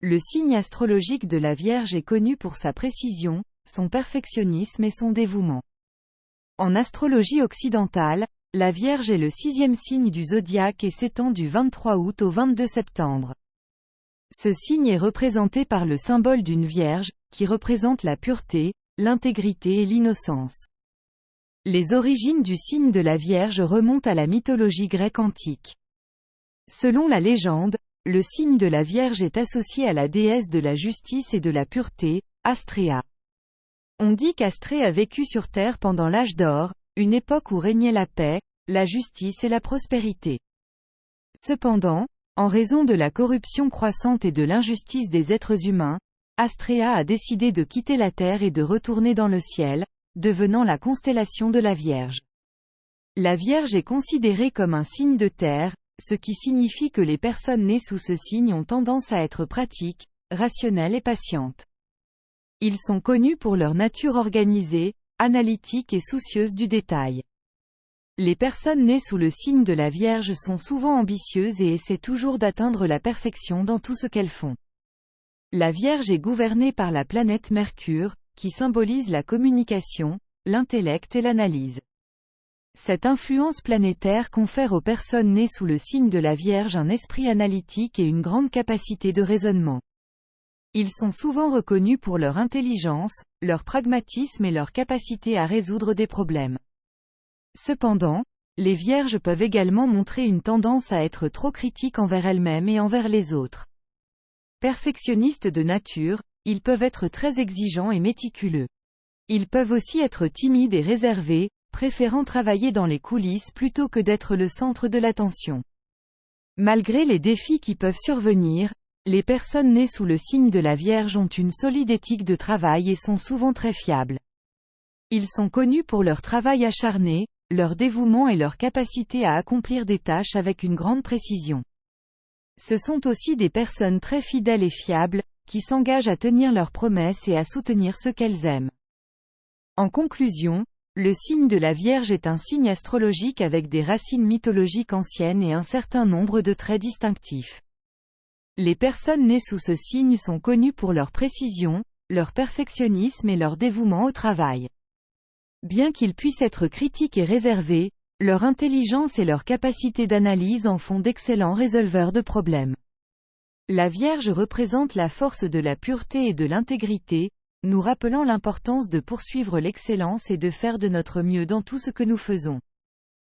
le signe astrologique de la Vierge est connu pour sa précision, son perfectionnisme et son dévouement. En astrologie occidentale, la Vierge est le 6e signe du zodiaque et s'étend du 23 août au 22 septembre. Ce signe est représenté par le symbole d'une Vierge, qui représente la pureté, l'intégrité et l'innocence. Les origines du signe de la Vierge remontent à la mythologie grecque antique. Selon la légende, le signe de la Vierge est associé à la déesse de la justice et de la pureté, Astrea. On dit qu'Astrée a vécu sur Terre pendant l'âge d'or, une époque où régnait la paix, la justice et la prospérité. Cependant, en raison de la corruption croissante et de l'injustice des êtres humains, Astrea a décidé de quitter la Terre et de retourner dans le ciel, devenant la constellation de la Vierge. La Vierge est considérée comme un signe de terre, ce qui signifie que les personnes nées sous ce signe ont tendance à être pratiques, rationnelles et patientes. Ils sont connus pour leur nature organisée, analytique et soucieuse du détail. Les personnes nées sous le signe de la Vierge sont souvent ambitieuses et essaient toujours d'atteindre la perfection dans tout ce qu'elles font. La Vierge est gouvernée par la planète Mercure, qui symbolise la communication, l'intellect et l'analyse. Cette influence planétaire confère aux personnes nées sous le signe de la Vierge un esprit analytique et une grande capacité de raisonnement. Ils sont souvent reconnus pour leur intelligence, leur pragmatisme et leur capacité à résoudre des problèmes. Cependant, les Vierges peuvent également montrer une tendance à être trop critiques envers elles-mêmes et envers les autres. Perfectionnistes de nature, ils peuvent être très exigeants et méticuleux. Ils peuvent aussi être timides et réservés, préférant travailler dans les coulisses plutôt que d'être le centre de l'attention. Malgré les défis qui peuvent survenir, les personnes nées sous le signe de la Vierge ont une solide éthique de travail et sont souvent très fiables. Ils sont connus pour leur travail acharné, leur dévouement et leur capacité à accomplir des tâches avec une grande précision. Ce sont aussi des personnes très fidèles et fiables, qui s'engagent à tenir leurs promesses et à soutenir ceux qu'elles aiment. En conclusion, le signe de la Vierge est un signe astrologique avec des racines mythologiques anciennes et un certain nombre de traits distinctifs. Les personnes nées sous ce signe sont connues pour leur précision, leur perfectionnisme et leur dévouement au travail. Bien qu'ils puissent être critiques et réservés, leur intelligence et leur capacité d'analyse en font d'excellents résolveurs de problèmes. La Vierge représente la force de la pureté et de l'intégrité, nous rappelant l'importance de poursuivre l'excellence et de faire de notre mieux dans tout ce que nous faisons.